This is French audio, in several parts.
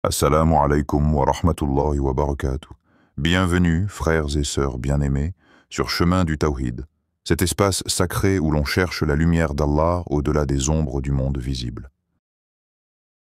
Assalamu alaikum wa rahmatullahi wa barakatuh. Bienvenue, frères et sœurs bien-aimés, sur Chemin du Tawhid, cet espace sacré où l'on cherche la lumière d'Allah au-delà des ombres du monde visible.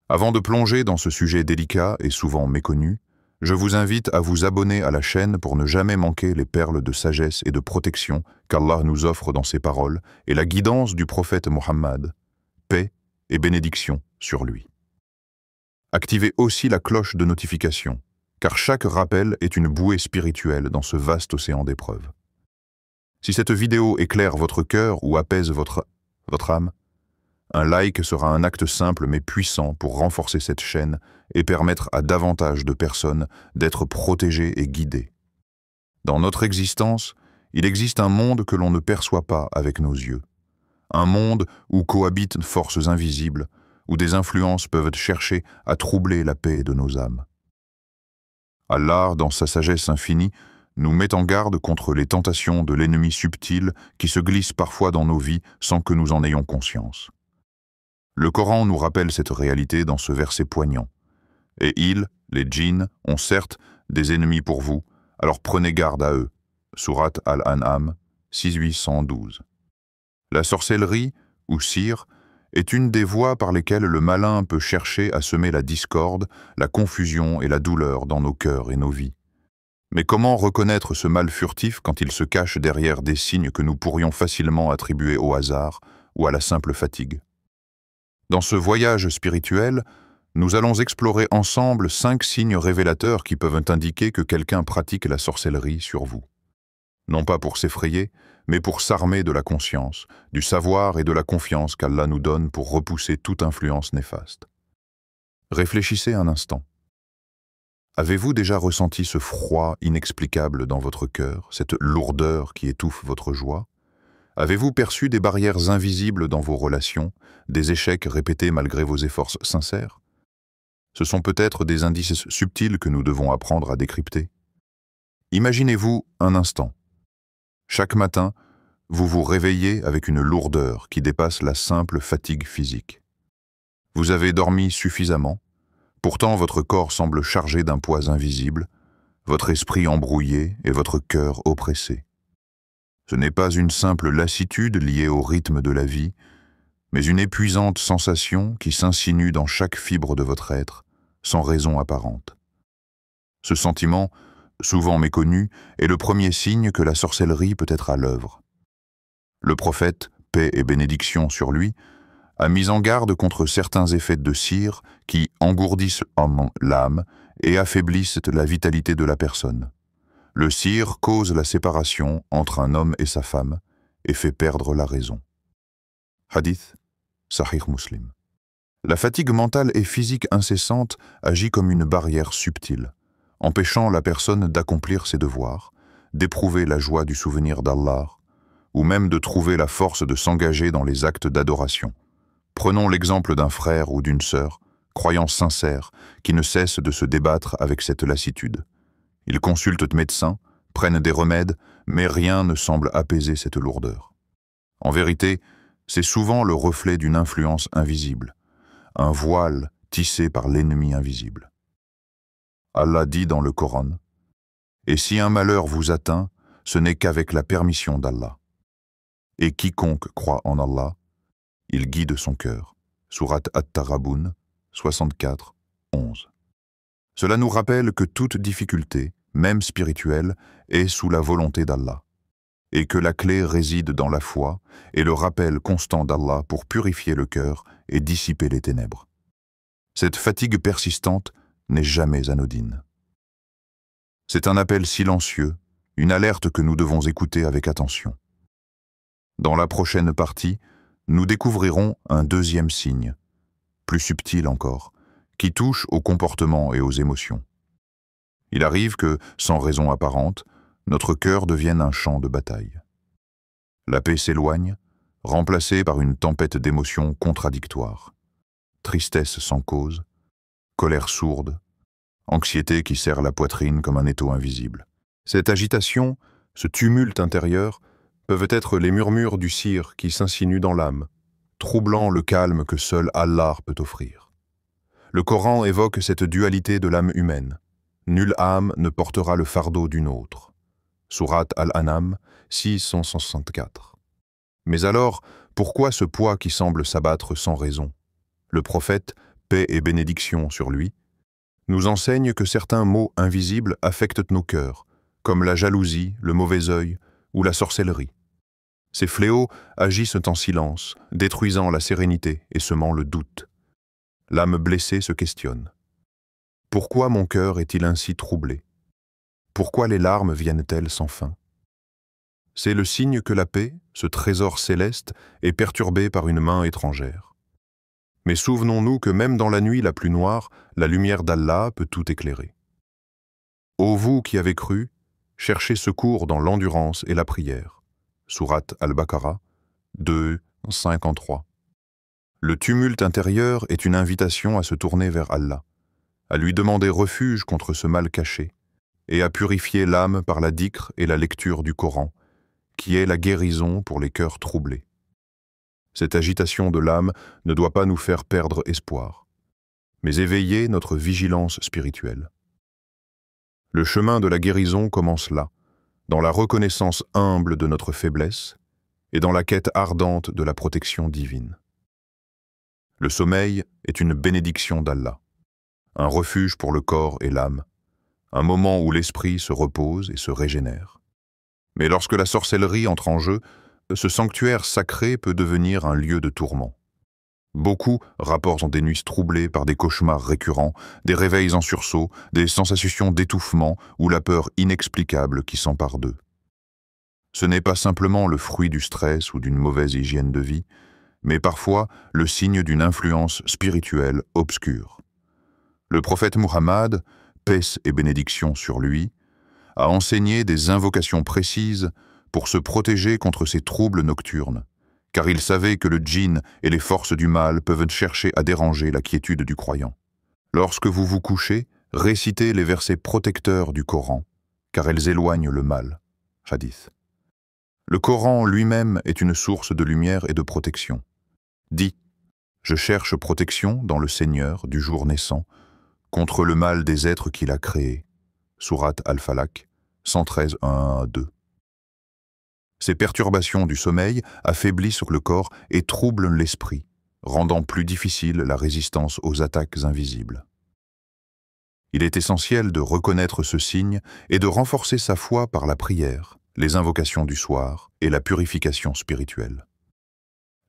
Avant de plonger dans ce sujet délicat et souvent méconnu, je vous invite à vous abonner à la chaîne pour ne jamais manquer les perles de sagesse et de protection qu'Allah nous offre dans ses paroles et la guidance du prophète Mohammed, paix et bénédiction sur lui. Activez aussi la cloche de notification, car chaque rappel est une bouée spirituelle dans ce vaste océan d'épreuves. Si cette vidéo éclaire votre cœur ou apaise votre âme, un like sera un acte simple mais puissant pour renforcer cette chaîne et permettre à davantage de personnes d'être protégées et guidées. Dans notre existence, il existe un monde que l'on ne perçoit pas avec nos yeux. Un monde où cohabitent forces invisibles, où des influences peuvent chercher à troubler la paix de nos âmes. Allah, dans sa sagesse infinie, nous met en garde contre les tentations de l'ennemi subtil qui se glisse parfois dans nos vies sans que nous en ayons conscience. Le Coran nous rappelle cette réalité dans ce verset poignant. Et ils, les djinns, ont certes des ennemis pour vous, alors prenez garde à eux. Sourate Al-An'am 6812. La sorcellerie, ou sihir, est une des voies par lesquelles le malin peut chercher à semer la discorde, la confusion et la douleur dans nos cœurs et nos vies. Mais comment reconnaître ce mal furtif quand il se cache derrière des signes que nous pourrions facilement attribuer au hasard ou à la simple fatigue? Dans ce voyage spirituel, nous allons explorer ensemble 5 signes révélateurs qui peuvent indiquer que quelqu'un pratique la sorcellerie sur vous. Non pas pour s'effrayer, mais pour s'armer de la conscience, du savoir et de la confiance qu'Allah nous donne pour repousser toute influence néfaste. Réfléchissez un instant. Avez-vous déjà ressenti ce froid inexplicable dans votre cœur, cette lourdeur qui étouffe votre joie? Avez-vous perçu des barrières invisibles dans vos relations, des échecs répétés malgré vos efforts sincères? Ce sont peut-être des indices subtils que nous devons apprendre à décrypter. Imaginez-vous un instant. Chaque matin, vous vous réveillez avec une lourdeur qui dépasse la simple fatigue physique. Vous avez dormi suffisamment, pourtant votre corps semble chargé d'un poids invisible, votre esprit embrouillé et votre cœur oppressé. Ce n'est pas une simple lassitude liée au rythme de la vie, mais une épuisante sensation qui s'insinue dans chaque fibre de votre être, sans raison apparente. Ce sentiment, souvent méconnu, est le premier signe que la sorcellerie peut être à l'œuvre. Le prophète, paix et bénédiction sur lui, a mis en garde contre certains effets de sihir qui engourdissent l'âme et affaiblissent la vitalité de la personne. Le sihir cause la séparation entre un homme et sa femme et fait perdre la raison. Hadith, Sahih Muslim. La fatigue mentale et physique incessante agit comme une barrière subtile, empêchant la personne d'accomplir ses devoirs, d'éprouver la joie du souvenir d'Allah, ou même de trouver la force de s'engager dans les actes d'adoration. Prenons l'exemple d'un frère ou d'une sœur, croyants sincères, qui ne cessent de se débattre avec cette lassitude. Ils consultent médecins, prennent des remèdes, mais rien ne semble apaiser cette lourdeur. En vérité, c'est souvent le reflet d'une influence invisible, un voile tissé par l'ennemi invisible. Allah dit dans le Coran, « Et si un malheur vous atteint, ce n'est qu'avec la permission d'Allah. Et quiconque croit en Allah, il guide son cœur. » Sourate At-Taghabun 64, 11. Cela nous rappelle que toute difficulté, même spirituelle, est sous la volonté d'Allah, et que la clé réside dans la foi et le rappel constant d'Allah pour purifier le cœur et dissiper les ténèbres. Cette fatigue persistante n'est jamais anodine. C'est un appel silencieux, une alerte que nous devons écouter avec attention. Dans la prochaine partie, nous découvrirons un deuxième signe, plus subtil encore, qui touche au comportement et aux émotions. Il arrive que, sans raison apparente, notre cœur devienne un champ de bataille. La paix s'éloigne, remplacée par une tempête d'émotions contradictoires. Tristesse sans cause, colère sourde, anxiété qui serre la poitrine comme un étau invisible. Cette agitation, ce tumulte intérieur, peuvent être les murmures du sihir qui s'insinuent dans l'âme, troublant le calme que seul Allah peut offrir. Le Coran évoque cette dualité de l'âme humaine. Nulle âme ne portera le fardeau d'une autre. Sourate Al-An'am 664. Mais alors, pourquoi ce poids qui semble s'abattre sans raison? Le prophète, paix et bénédiction sur lui, nous enseigne que certains maux invisibles affectent nos cœurs, comme la jalousie, le mauvais œil ou la sorcellerie. Ces fléaux agissent en silence, détruisant la sérénité et semant le doute. L'âme blessée se questionne. Pourquoi mon cœur est-il ainsi troublé? Pourquoi les larmes viennent-elles sans fin? C'est le signe que la paix, ce trésor céleste, est perturbé par une main étrangère. Mais souvenons-nous que même dans la nuit la plus noire, la lumière d'Allah peut tout éclairer. Ô vous qui avez cru, cherchez secours dans l'endurance et la prière. Sourate Al-Baqarah 2:53. Le tumulte intérieur est une invitation à se tourner vers Allah, à lui demander refuge contre ce mal caché, et à purifier l'âme par la dhikr et la lecture du Coran, qui est la guérison pour les cœurs troublés. Cette agitation de l'âme ne doit pas nous faire perdre espoir, mais éveiller notre vigilance spirituelle. Le chemin de la guérison commence là, dans la reconnaissance humble de notre faiblesse et dans la quête ardente de la protection divine. Le sommeil est une bénédiction d'Allah, un refuge pour le corps et l'âme, un moment où l'esprit se repose et se régénère. Mais lorsque la sorcellerie entre en jeu, ce sanctuaire sacré peut devenir un lieu de tourment. Beaucoup rapportent des nuits troublées par des cauchemars récurrents, des réveils en sursaut, des sensations d'étouffement ou la peur inexplicable qui s'empare d'eux. Ce n'est pas simplement le fruit du stress ou d'une mauvaise hygiène de vie, mais parfois le signe d'une influence spirituelle obscure. Le prophète Muhammad, paix et bénédiction sur lui, a enseigné des invocations précises pour se protéger contre ces troubles nocturnes, car il savait que le djinn et les forces du mal peuvent chercher à déranger la quiétude du croyant. Lorsque vous vous couchez, récitez les versets protecteurs du Coran, car elles éloignent le mal. Hadith. Le Coran lui-même est une source de lumière et de protection. Dis, je cherche protection dans le Seigneur du jour naissant, contre le mal des êtres qu'il a créés. Sourate Al-Falaq 113:1-2. Ces perturbations du sommeil affaiblissent le corps et troublent l'esprit, rendant plus difficile la résistance aux attaques invisibles. Il est essentiel de reconnaître ce signe et de renforcer sa foi par la prière, les invocations du soir et la purification spirituelle.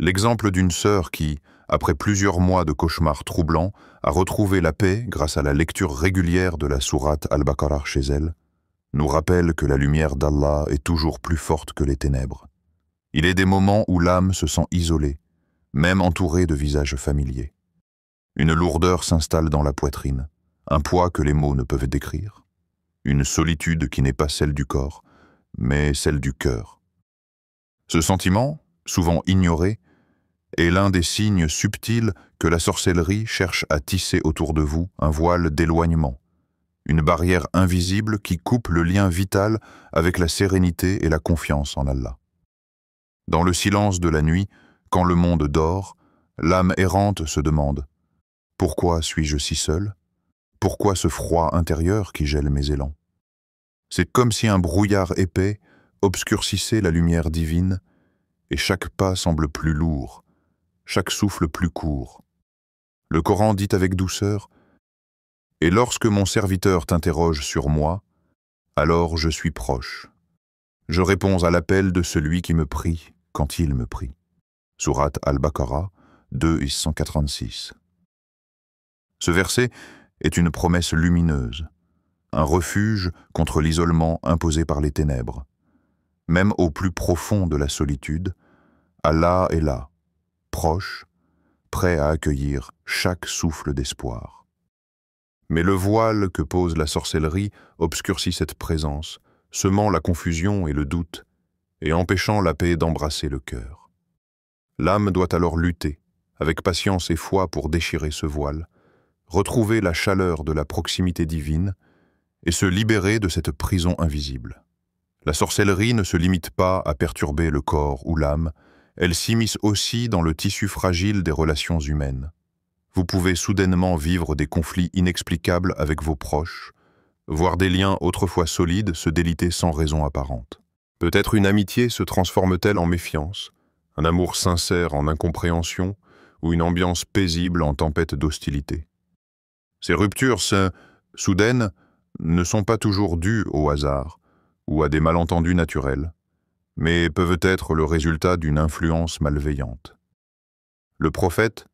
L'exemple d'une sœur qui, après plusieurs mois de cauchemars troublants, a retrouvé la paix grâce à la lecture régulière de la sourate Al-Baqarah chez elle, nous rappelle que la lumière d'Allah est toujours plus forte que les ténèbres. Il est des moments où l'âme se sent isolée, même entourée de visages familiers. Une lourdeur s'installe dans la poitrine, un poids que les mots ne peuvent décrire, une solitude qui n'est pas celle du corps, mais celle du cœur. Ce sentiment, souvent ignoré, est l'un des signes subtils que la sorcellerie cherche à tisser autour de vous un voile d'éloignement, une barrière invisible qui coupe le lien vital avec la sérénité et la confiance en Allah. Dans le silence de la nuit, quand le monde dort, l'âme errante se demande « Pourquoi suis-je si seul? Pourquoi ce froid intérieur qui gèle mes élans ?» C'est comme si un brouillard épais obscurcissait la lumière divine et chaque pas semble plus lourd, chaque souffle plus court. Le Coran dit avec douceur « Et lorsque mon serviteur t'interroge sur moi, alors je suis proche. Je réponds à l'appel de celui qui me prie quand il me prie. » Sourate Al-Baqarah 2:146. Ce verset est une promesse lumineuse, un refuge contre l'isolement imposé par les ténèbres. Même au plus profond de la solitude, Allah est là, proche, prêt à accueillir chaque souffle d'espoir. Mais le voile que pose la sorcellerie obscurcit cette présence, semant la confusion et le doute, et empêchant la paix d'embrasser le cœur. L'âme doit alors lutter, avec patience et foi pour déchirer ce voile, retrouver la chaleur de la proximité divine et se libérer de cette prison invisible. La sorcellerie ne se limite pas à perturber le corps ou l'âme, elle s'immisce aussi dans le tissu fragile des relations humaines. vous pouvez soudainement vivre des conflits inexplicables avec vos proches, voir des liens autrefois solides se déliter sans raison apparente. Peut-être une amitié se transforme-t-elle en méfiance, un amour sincère en incompréhension, ou une ambiance paisible en tempête d'hostilité. Ces ruptures soudaines ne sont pas toujours dues au hasard ou à des malentendus naturels, mais peuvent être le résultat d'une influence malveillante. Le prophète,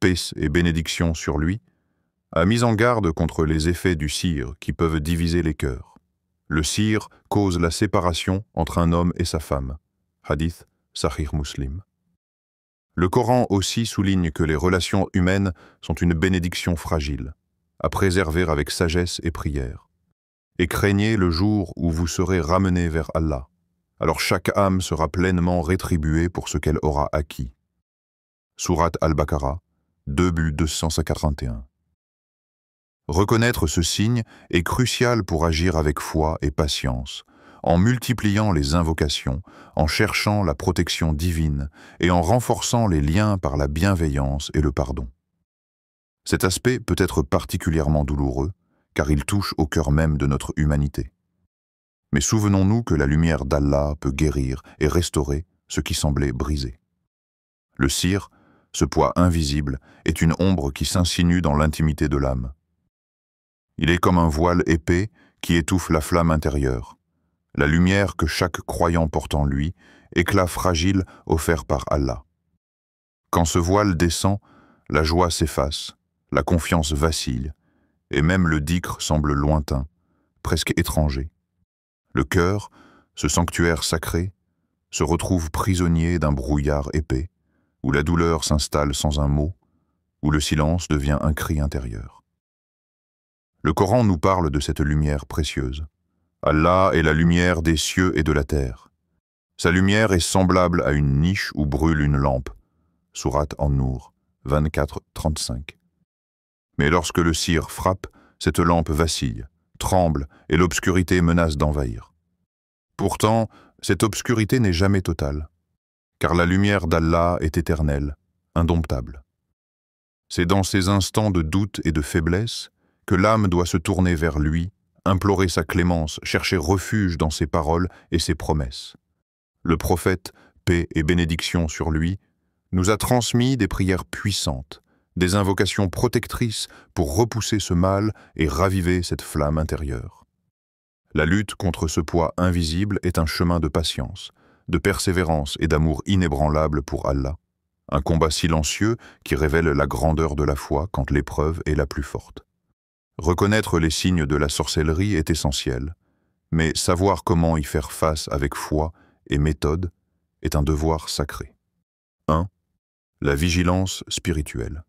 paix et bénédiction sur lui, a mis en garde contre les effets du sihir qui peuvent diviser les cœurs. Le sihir cause la séparation entre un homme et sa femme. Hadith Sahih Muslim. Le Coran aussi souligne que les relations humaines sont une bénédiction fragile, à préserver avec sagesse et prière. Et craignez le jour où vous serez ramenés vers Allah. Alors chaque âme sera pleinement rétribuée pour ce qu'elle aura acquis. Sourate Al-Baqarah, 281. Reconnaître ce signe est crucial pour agir avec foi et patience, en multipliant les invocations, en cherchant la protection divine et en renforçant les liens par la bienveillance et le pardon. Cet aspect peut être particulièrement douloureux, car il touche au cœur même de notre humanité. Mais souvenons-nous que la lumière d'Allah peut guérir et restaurer ce qui semblait brisé. Le sihir, ce poids invisible, est une ombre qui s'insinue dans l'intimité de l'âme. Il est comme un voile épais qui étouffe la flamme intérieure, la lumière que chaque croyant porte en lui, éclat fragile offert par Allah. Quand ce voile descend, la joie s'efface, la confiance vacille, et même le dhikr semble lointain, presque étranger. Le cœur, ce sanctuaire sacré, se retrouve prisonnier d'un brouillard épais, où la douleur s'installe sans un mot, où le silence devient un cri intérieur. Le Coran nous parle de cette lumière précieuse. Allah est la lumière des cieux et de la terre. Sa lumière est semblable à une niche où brûle une lampe. Sourate An-Nur, 24-35. Mais lorsque le sihir frappe, cette lampe vacille, tremble et l'obscurité menace d'envahir. Pourtant, cette obscurité n'est jamais totale, car la lumière d'Allah est éternelle, indomptable. C'est dans ces instants de doute et de faiblesse que l'âme doit se tourner vers lui, implorer sa clémence, chercher refuge dans ses paroles et ses promesses. Le prophète, paix et bénédiction sur lui, nous a transmis des prières puissantes, des invocations protectrices pour repousser ce mal et raviver cette flamme intérieure. La lutte contre ce poids invisible est un chemin de patience, de persévérance et d'amour inébranlable pour Allah. Un combat silencieux qui révèle la grandeur de la foi quand l'épreuve est la plus forte. Reconnaître les signes de la sorcellerie est essentiel, mais savoir comment y faire face avec foi et méthode est un devoir sacré. 1. La vigilance spirituelle.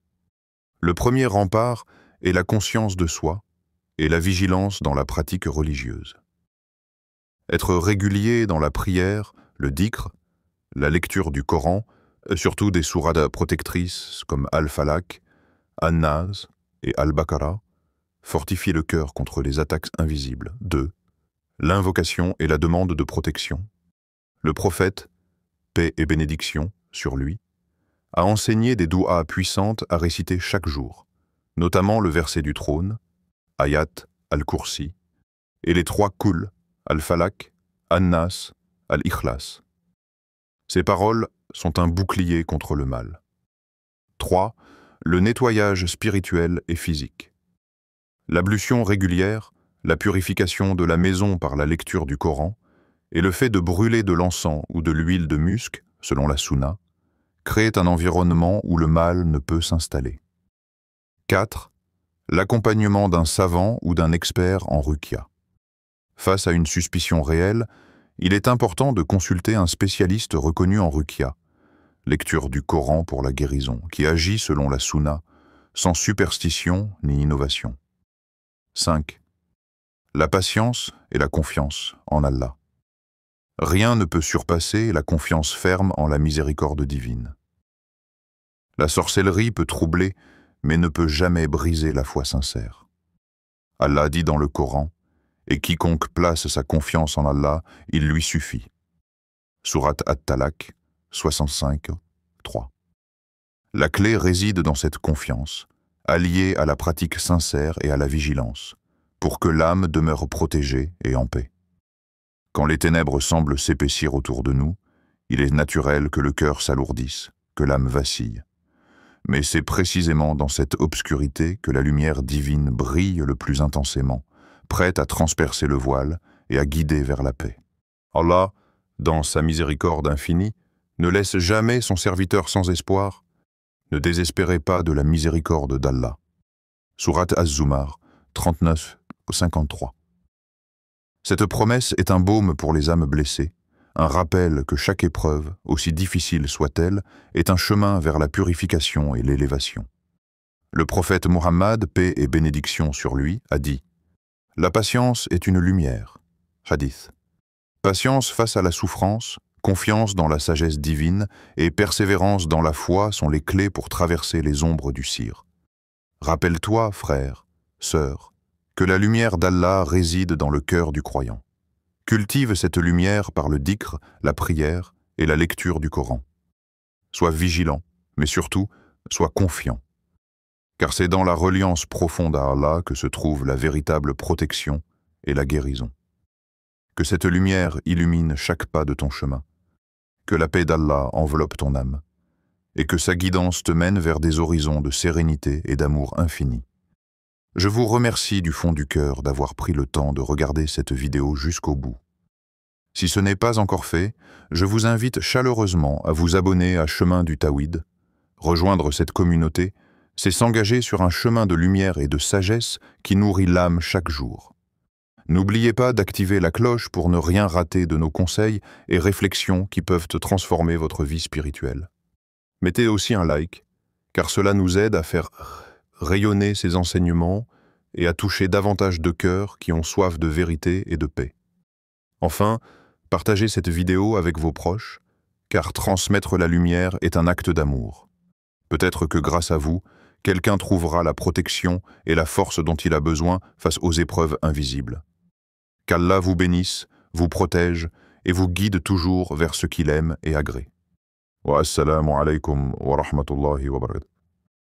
Le premier rempart est la conscience de soi et la vigilance dans la pratique religieuse. Être régulier dans la prière, le dhikr, la lecture du Coran, surtout des sourates protectrices comme Al-Falaq, An-Nas et Al-Baqarah, fortifie le cœur contre les attaques invisibles. 2. L'invocation et la demande de protection. Le prophète, paix et bénédiction sur lui, a enseigné des douas puissantes à réciter chaque jour, notamment le verset du trône, Ayat al-Kursi, et les 3 Kul, Al-Falaq, An-Nas, Al-Ikhlas. Ces paroles sont un bouclier contre le mal. 3. Le nettoyage spirituel et physique. L'ablution régulière, la purification de la maison par la lecture du Coran, et le fait de brûler de l'encens ou de l'huile de musc, selon la Sunna, créent un environnement où le mal ne peut s'installer. 4. L'accompagnement d'un savant ou d'un expert en ruqya. Face à une suspicion réelle, il est important de consulter un spécialiste reconnu en ruqya, lecture du Coran pour la guérison, qui agit selon la Sunna, sans superstition ni innovation. 5. La patience et la confiance en Allah. Rien ne peut surpasser la confiance ferme en la miséricorde divine. La sorcellerie peut troubler, mais ne peut jamais briser la foi sincère. Allah dit dans le Coran, « Et quiconque place sa confiance en Allah, il lui suffit. » Sourate At-Talaq, 65, 3. La clé réside dans cette confiance, allié à la pratique sincère et à la vigilance, pour que l'âme demeure protégée et en paix. Quand les ténèbres semblent s'épaissir autour de nous, il est naturel que le cœur s'alourdisse, que l'âme vacille. Mais c'est précisément dans cette obscurité que la lumière divine brille le plus intensément, prête à transpercer le voile et à guider vers la paix. Allah, dans sa miséricorde infinie, ne laisse jamais son serviteur sans espoir. Ne désespérez pas de la miséricorde d'Allah. Sourate Az-Zumar, 39-53. Cette promesse est un baume pour les âmes blessées, un rappel que chaque épreuve, aussi difficile soit-elle, est un chemin vers la purification et l'élévation. Le prophète Muhammad, paix et bénédiction sur lui, a dit « La patience est une lumière. » Hadith. Patience face à la souffrance, confiance dans la sagesse divine et persévérance dans la foi sont les clés pour traverser les ombres du Sir. Rappelle-toi, frère, sœur, que la lumière d'Allah réside dans le cœur du croyant. Cultive cette lumière par le dhikr, la prière et la lecture du Coran. Sois vigilant, mais surtout, sois confiant. Car c'est dans la reliance profonde à Allah que se trouve la véritable protection et la guérison. Que cette lumière illumine chaque pas de ton chemin. Que la paix d'Allah enveloppe ton âme. Et que sa guidance te mène vers des horizons de sérénité et d'amour infini. Je vous remercie du fond du cœur d'avoir pris le temps de regarder cette vidéo jusqu'au bout. Si ce n'est pas encore fait, je vous invite chaleureusement à vous abonner à Chemin du Tawhid. Rejoindre cette communauté, c'est s'engager sur un chemin de lumière et de sagesse qui nourrit l'âme chaque jour. N'oubliez pas d'activer la cloche pour ne rien rater de nos conseils et réflexions qui peuvent transformer votre vie spirituelle. Mettez aussi un like, car cela nous aide à faire rayonner ces enseignements et à toucher davantage de cœurs qui ont soif de vérité et de paix. Enfin, partagez cette vidéo avec vos proches, car transmettre la lumière est un acte d'amour. Peut-être que grâce à vous, quelqu'un trouvera la protection et la force dont il a besoin face aux épreuves invisibles. Qu'Allah vous bénisse, vous protège et vous guide toujours vers ce qu'il aime et agrée. Wa assalamu alaikum wa rahmatullahi wa barakatuh.